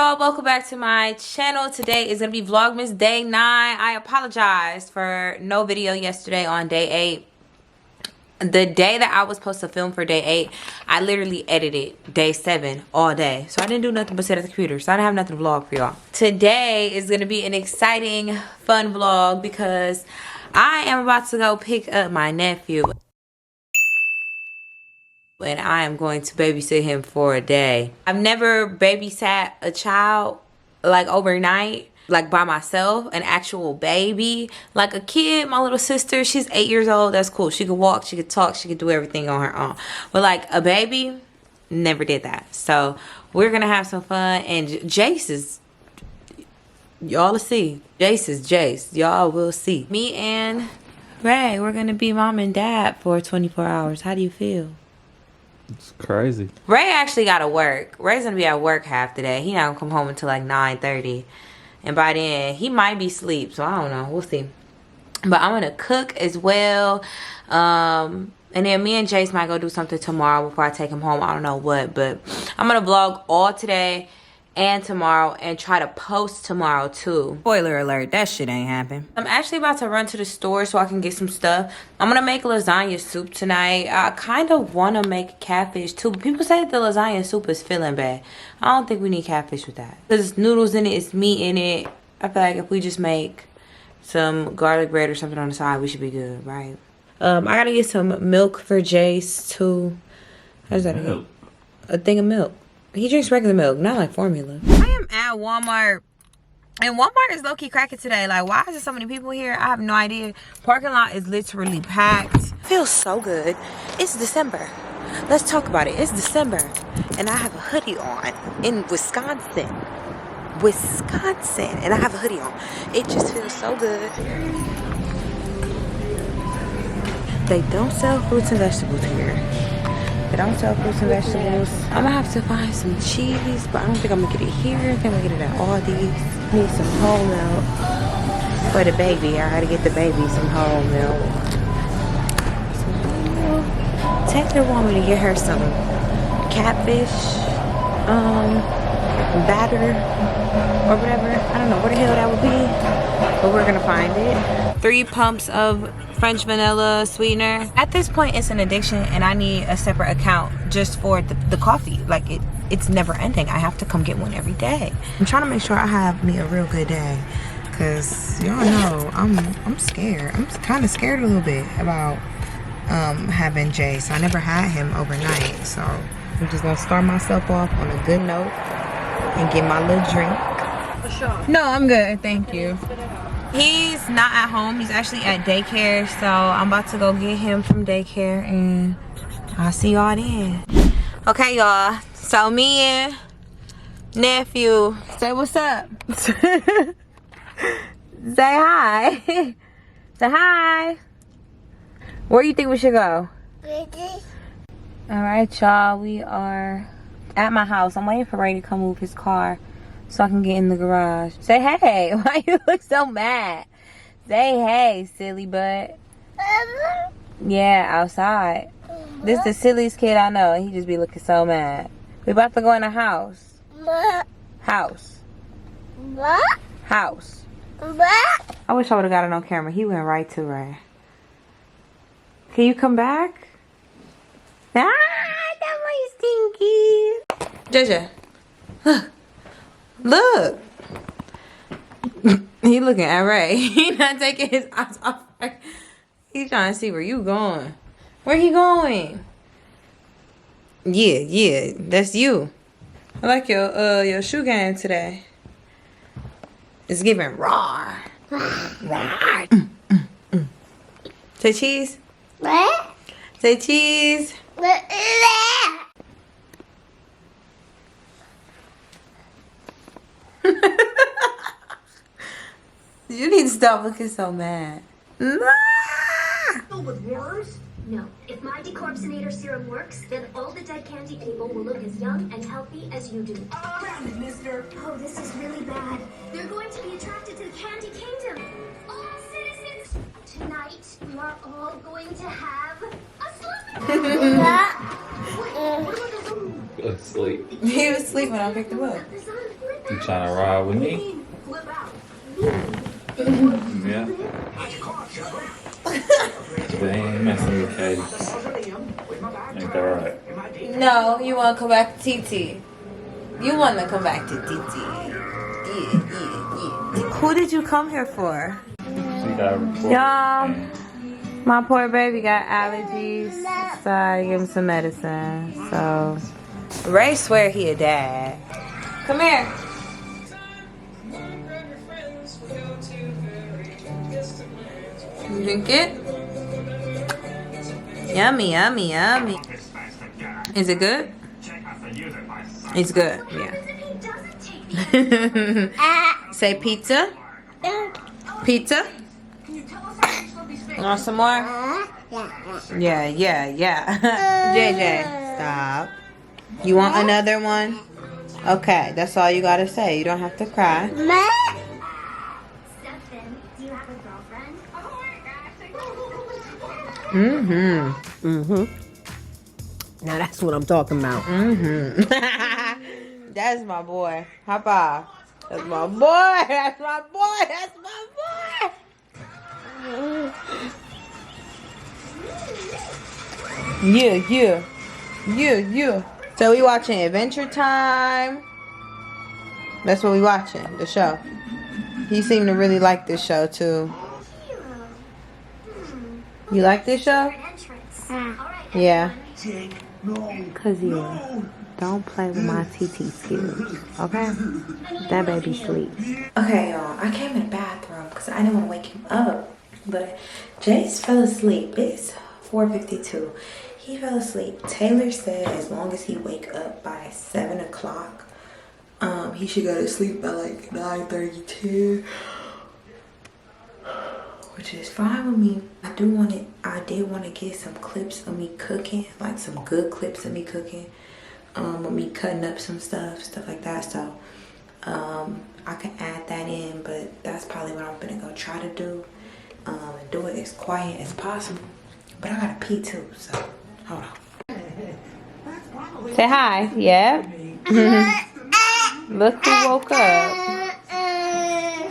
y'all, welcome back to my channel. Today is gonna be Vlogmas day 9. I apologize for no video yesterday on day 8. The day that I was supposed to film for day 8, I literally edited day 7 all day, so I didn't do nothing but sit at the computer, so I didn't have nothing to vlog for y'all. Today is gonna be an exciting, fun vlog because I am about to go pick up my nephew. And I am going to babysit him for a day. I've never babysat a child like overnight, like by myself, an actual baby. Like a kid, my little sister, she's 8 years old, that's cool. She could walk, she could talk, she could do everything on her own. But like a baby, never did that. So we're gonna have some fun, and Jace is, y'all will see. Jace is Jace, y'all will see. Me and Ray, we're gonna be mom and dad for 24 hours. How do you feel? It's crazy. Ray actually gotta work. Ray's gonna be at work half the day. He not gonna come home until like 9:30. And by then, he might be asleep. So I don't know. We'll see. But I'm gonna cook as well. And then me and Jace might go do something tomorrow before I take him home. I don't know what. But I'm gonna vlog all today and tomorrow and try to post tomorrow too. Spoiler alert, that shit ain't happen. I'm actually about to run to the store so I can get some stuff. I'm gonna make lasagna soup tonight. I kind of want to make catfish too, but people say that the lasagna soup is feeling bad. I don't think we need catfish with that. There's noodles in it, it's meat in it. I feel like if we just make some garlic bread or something on the side, we should be good, right? I gotta get some milk for Jace too. How's that? A thing of milk. He drinks regular milk, not like formula. I am at Walmart, and Walmart is low-key cracking today. Like, why is there so many people here? I have no idea. Parking lot is literally packed. Feels so good. It's December. Let's talk about it. It's December, and I have a hoodie on in Wisconsin. And I have a hoodie on. It just feels so good. They don't sell fruits and vegetables here. They don't sell fruits and vegetables. I'm gonna have to find some cheese, but I don't think I'm gonna get it here. I think I'm gonna get it at Aldi's. Need some whole milk for the baby. I gotta get the baby some whole milk. Taylor want me to get her some catfish, batter, or whatever. I don't know what the hell that would be, but we're gonna find it. 3 pumps of French vanilla sweetener. At this point, it's an addiction, and I need a separate account just for the coffee. Like it's never ending. I have to come get one every day. I'm trying to make sure I have me a real good day, cause y'all know I'm scared. I'm kind of scared a little bit about having Jace. I never had him overnight, so I'm just gonna start myself off on a good note and get my little drink. No, I'm good, thank you. He's not at home. He's actually at daycare, so I'm about to go get him from daycare, and I'll see y'all then. Okay, y'all. So me and nephew, say what's up. Say hi. Say hi. Where do you think we should go? All right, y'all. We are at my house. I'm waiting for Ray to come move his car so I can get in the garage. Say hey. Why you look so mad? Say hey, silly butt. Yeah, outside. This is the silliest kid I know. He just be looking so mad. We about to go in the house. House. House. I wish I would have got it on camera. He went right to Ray. Can you come back? Ah, that was stinky. Jaja, look. Look. He looking at Ray. He not taking his eyes off Ray. He's trying to see where you going. Where he going? Yeah, that's you. I like your shoe game today. It's giving raw. Raw. Say cheese. What? Say cheese. You need to stop looking so mad. With worms? No. If my decorpsinator serum works, then all the dead candy people will look as young and healthy as you do. Mister. Oh, this is really bad. They're going to be attracted to the candy kingdom. All citizens, tonight we are all going to have a sleep. Go to sleep. He was asleep when I picked him up. You trying to ride with me? Yeah. But he ain't messing with Katie. Ain't that right? No, you want to come back to TT. You want to come back to TT. Yeah. Who did you come here for? She got a report. Y'all, my poor baby got allergies, so I give him some medicine. So, Ray swear he a dad. Come here. You drink it? Yummy, yummy, yummy. Is it good? It's good, yeah. Say pizza. Pizza. Want some more? Yeah. JJ, stop. You want another one? Okay, that's all you gotta say. You don't have to cry. Stefan, do you have a girlfriend? Now that's what I'm talking about. That's my boy. Hop off. That's my boy. That's my boy. That's my boy. Yeah. So we watching Adventure Time. That's what we watching, the show. He seemed to really like this show too. You like this show? Yeah. Cause you don't play with my TT skills, okay? That baby sleep. Okay, y'all. I came in the bathroom because I didn't want to wake him up, but Jace fell asleep. It's 4:52. He fell asleep. Taylor said as long as he wake up by 7 o'clock, he should go to sleep by like 9:32. Which is fine with me. I did want to get some clips of me cooking, like some good clips of me cooking, with me cutting up some stuff like that. So I can add that in, but that's probably what I'm gonna go try to do, and do it as quiet as possible. But I gotta pee too, so hold on. Say hi. Yeah. Look who woke up.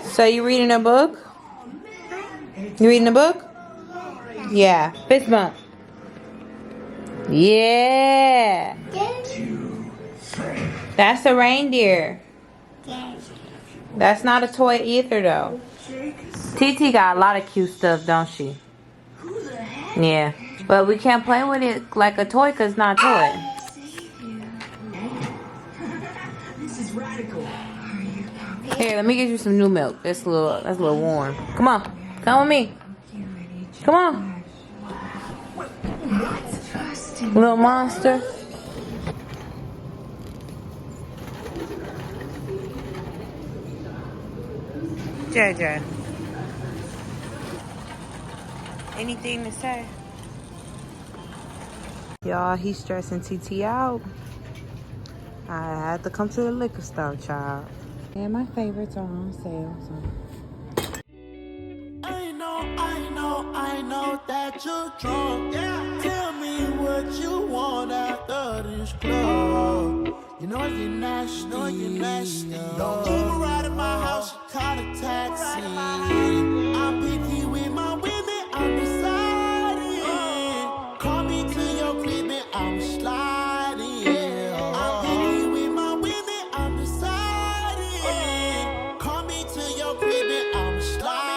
So you reading a book? You reading a book? Yeah. Fist bump. Yeah. That's a reindeer. That's not a toy either though. TT got a lot of cute stuff, don't she? Yeah. But we can't play with it like a toy because it's not a toy. Here, let me get you some new milk. That's a little warm. Come on. Come with me. Come on. Little monster. JJ. Anything to say? Y'all, he's stressing TT out. I had to come to the liquor store, child. And my favorites are on sale, so. I know that you're drunk. Yeah. Tell me what you want after this club. You know you're nasty. Don't Uber right at my house, you call a taxi. I'm picky with my women, I'm deciding. Call me to your crib and I'm sliding. I'm picky with my women, I'm deciding. Call me to your crib and I'm sliding.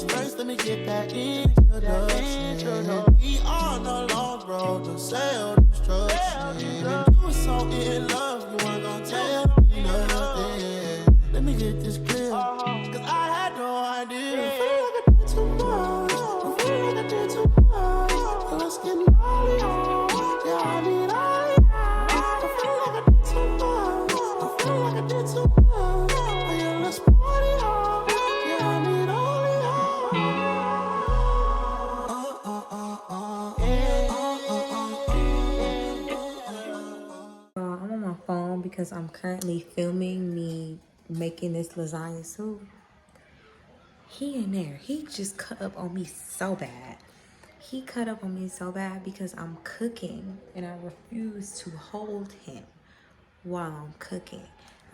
First, let me get that introduction. We on the long road to self-destruction. You were so in love, you weren't gonna tell me nothing. Let me get this clear, cause I had no idea. I feel like I did too much. So let's get naughty. Yeah, I need all. I feel like I did too much. Oh yeah, let's party on. Yeah, I need all. I'm on my phone because I'm currently filming me making this lasagna soup. He in there. He just cut up on me so bad. He cut up on me so bad because I'm cooking and I refuse to hold him while I'm cooking.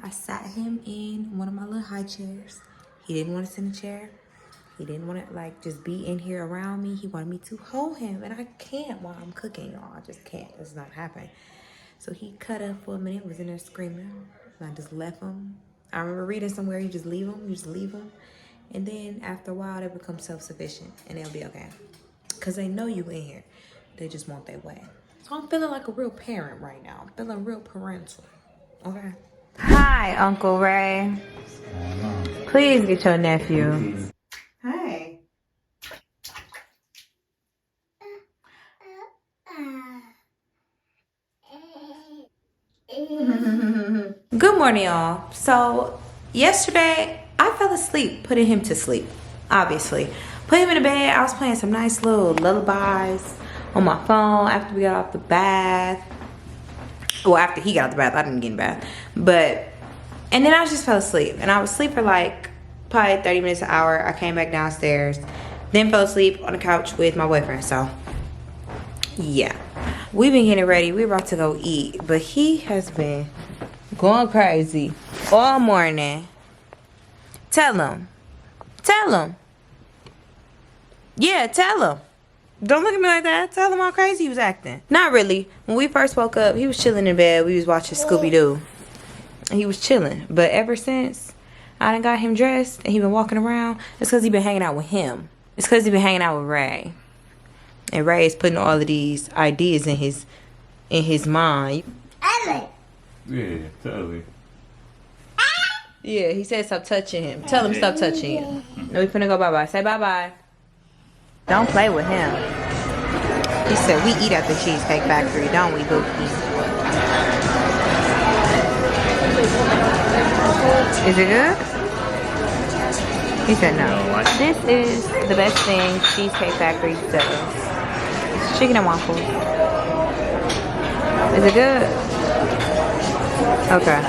I sat him in one of my little high chairs. He didn't want to sit in a chair. He didn't want to like just be in here around me. He wanted me to hold him, and I can't while I'm cooking, y'all. I just can't. It's not happening. So he cut up for a minute, was in there screaming, and I just left him. I remember reading somewhere, you just leave them. And then after a while, they become self-sufficient, and they'll be okay. Because they know you in here. They just want their way. So I'm feeling like a real parent right now. I'm feeling real parental, okay? Hi, Uncle Ray. Please get your nephew. Hey. Good morning, y'all. So yesterday I fell asleep putting him to sleep, obviously. Put him in the bed. I was playing some nice little lullabies on my phone after we got off the bath. Well, after he got out the bath. I didn't get in the bath. And then I just fell asleep. And I was asleep for like probably 30 minutes, an hour. I came back downstairs. Then fell asleep on the couch with my boyfriend. So, yeah. We've been getting ready. We're about to go eat. But he has been going crazy all morning. Tell him. Tell him. Yeah, tell him. Don't look at me like that. Tell him how crazy he was acting. Not really. When we first woke up, he was chilling in bed. We was watching Scooby-Doo. And he was chilling. But ever since I done got him dressed and he been walking around, it's because he been hanging out with him. It's because he been hanging out with Ray. And Ray is putting all of these ideas in his mind. Yeah, totally. Yeah, he said stop touching him. Tell him stop touching him. No, we finna go bye-bye. Say bye-bye. Don't play with him. He said we eat at the Cheesecake Factory, don't we, Bookie? Is it good? He said no. This is the best thing Cheesecake Factory sells. It's chicken and waffles. Is it good? Okay.